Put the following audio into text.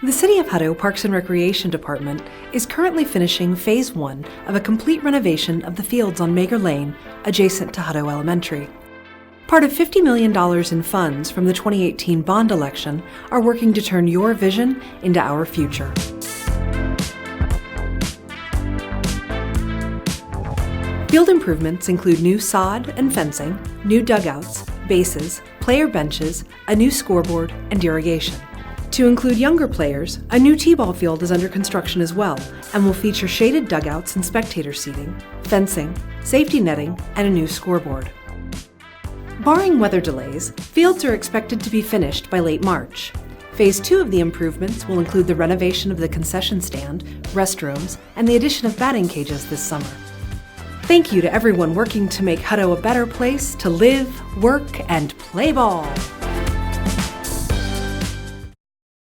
The City of Hutto Parks and Recreation Department is currently finishing Phase 1 of a complete renovation of the fields on Mager Lane, adjacent to Hutto Elementary. Part of $50 million in funds from the 2018 bond election are working to turn your vision into our future. Field improvements include new sod and fencing, new dugouts, bases, player benches, a new scoreboard, and irrigation. To include younger players, a new t-ball field is under construction as well and will feature shaded dugouts and spectator seating, fencing, safety netting, and a new scoreboard. Barring weather delays, fields are expected to be finished by late March. Phase 2 of the improvements will include the renovation of the concession stand, restrooms, and the addition of batting cages this summer. Thank you to everyone working to make Hutto a better place to live, work, and play ball.